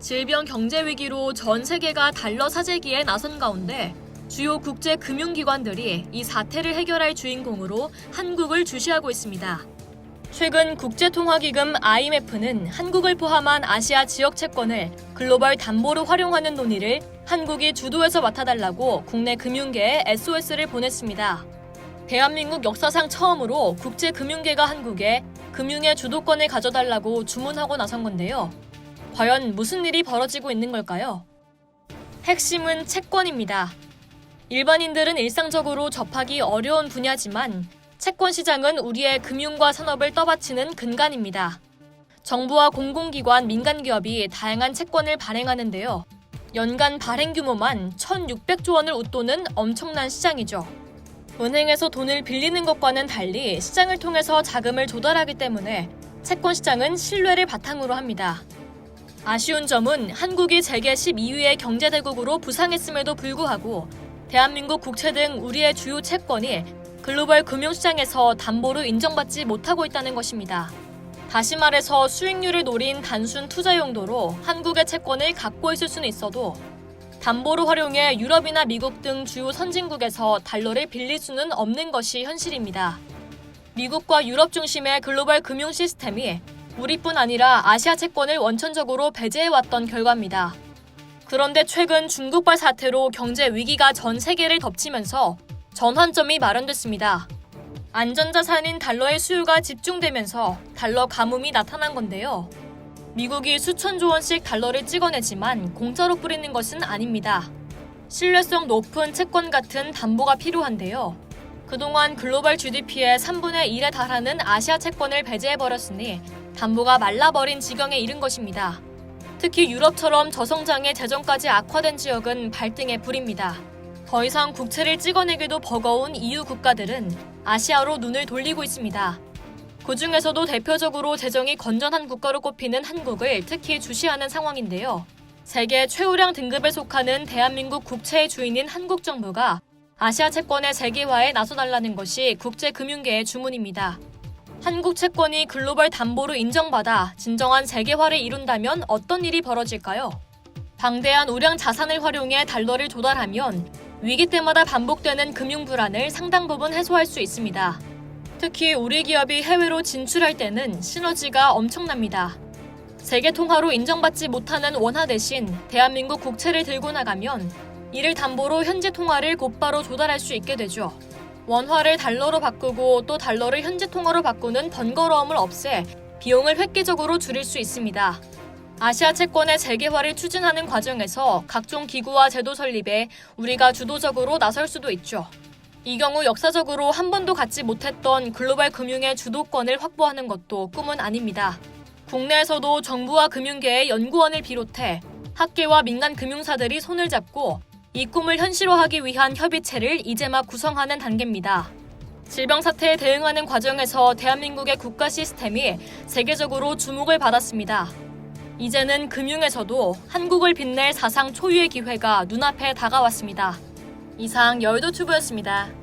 질병 경제 위기로 전 세계가 달러 사재기에 나선 가운데 주요 국제 금융기관들이 이 사태를 해결할 주인공으로 한국을 주시하고 있습니다. 최근 국제통화기금 IMF는 한국을 포함한 아시아 지역 채권을 글로벌 담보로 활용하는 논의를 한국이 주도해서 맡아달라고 국내 금융계에 SOS를 보냈습니다. 대한민국 역사상 처음으로 국제금융계가 한국에 금융의 주도권을 가져달라고 주문하고 나선 건데요. 과연 무슨 일이 벌어지고 있는 걸까요? 핵심은 채권입니다. 일반인들은 일상적으로 접하기 어려운 분야지만 채권 시장은 우리의 금융과 산업을 떠받치는 근간입니다. 정부와 공공기관, 민간기업이 다양한 채권을 발행하는데요. 연간 발행 규모만 1,600조 원을 웃도는 엄청난 시장이죠. 은행에서 돈을 빌리는 것과는 달리 시장을 통해서 자금을 조달하기 때문에 채권 시장은 신뢰를 바탕으로 합니다. 아쉬운 점은 한국이 세계 12위의 경제대국으로 부상했음에도 불구하고 대한민국 국채 등 우리의 주요 채권이 글로벌 금융시장에서 담보로 인정받지 못하고 있다는 것입니다. 다시 말해서 수익률을 노린 단순 투자 용도로 한국의 채권을 갖고 있을 수는 있어도 담보로 활용해 유럽이나 미국 등 주요 선진국에서 달러를 빌릴 수는 없는 것이 현실입니다. 미국과 유럽 중심의 글로벌 금융 시스템이 우리뿐 아니라 아시아 채권을 원천적으로 배제해왔던 결과입니다. 그런데 최근 중국발 사태로 경제 위기가 전 세계를 덮치면서 전환점이 마련됐습니다. 안전자산인 달러의 수요가 집중되면서 달러 가뭄이 나타난 건데요. 미국이 수천조 원씩 달러를 찍어내지만 공짜로 뿌리는 것은 아닙니다. 신뢰성 높은 채권 같은 담보가 필요한데요. 그동안 글로벌 GDP의 3분의 1에 달하는 아시아 채권을 배제해버렸으니 담보가 말라버린 지경에 이른 것입니다. 특히 유럽처럼 저성장의 재정까지 악화된 지역은 발등에 불입니다. 더 이상 국채를 찍어내기도 버거운 EU 국가들은 아시아로 눈을 돌리고 있습니다. 그중에서도 대표적으로 재정이 건전한 국가로 꼽히는 한국을 특히 주시하는 상황인데요. 세계 최우량 등급에 속하는 대한민국 국채의 주인인 한국 정부가 아시아 채권의 세계화에 나서달라는 것이 국제금융계의 주문입니다. 한국 채권이 글로벌 담보로 인정받아 진정한 세계화를 이룬다면 어떤 일이 벌어질까요? 방대한 우량 자산을 활용해 달러를 조달하면 위기 때마다 반복되는 금융 불안을 상당 부분 해소할 수 있습니다. 특히 우리 기업이 해외로 진출할 때는 시너지가 엄청납니다. 세계 통화로 인정받지 못하는 원화 대신 대한민국 국채를 들고 나가면 이를 담보로 현지 통화를 곧바로 조달할 수 있게 되죠. 원화를 달러로 바꾸고 또 달러를 현지 통화로 바꾸는 번거로움을 없애 비용을 획기적으로 줄일 수 있습니다. 아시아 채권의 세계화를 추진하는 과정에서 각종 기구와 제도 설립에 우리가 주도적으로 나설 수도 있죠. 이 경우 역사적으로 한 번도 갖지 못했던 글로벌 금융의 주도권을 확보하는 것도 꿈은 아닙니다. 국내에서도 정부와 금융계의 연구원을 비롯해 학계와 민간 금융사들이 손을 잡고 이 꿈을 현실화하기 위한 협의체를 이제 막 구성하는 단계입니다. 질병 사태에 대응하는 과정에서 대한민국의 국가 시스템이 세계적으로 주목을 받았습니다. 이제는 금융에서도 한국을 빛낼 사상 초유의 기회가 눈앞에 다가왔습니다. 이상 여의도튜브였습니다.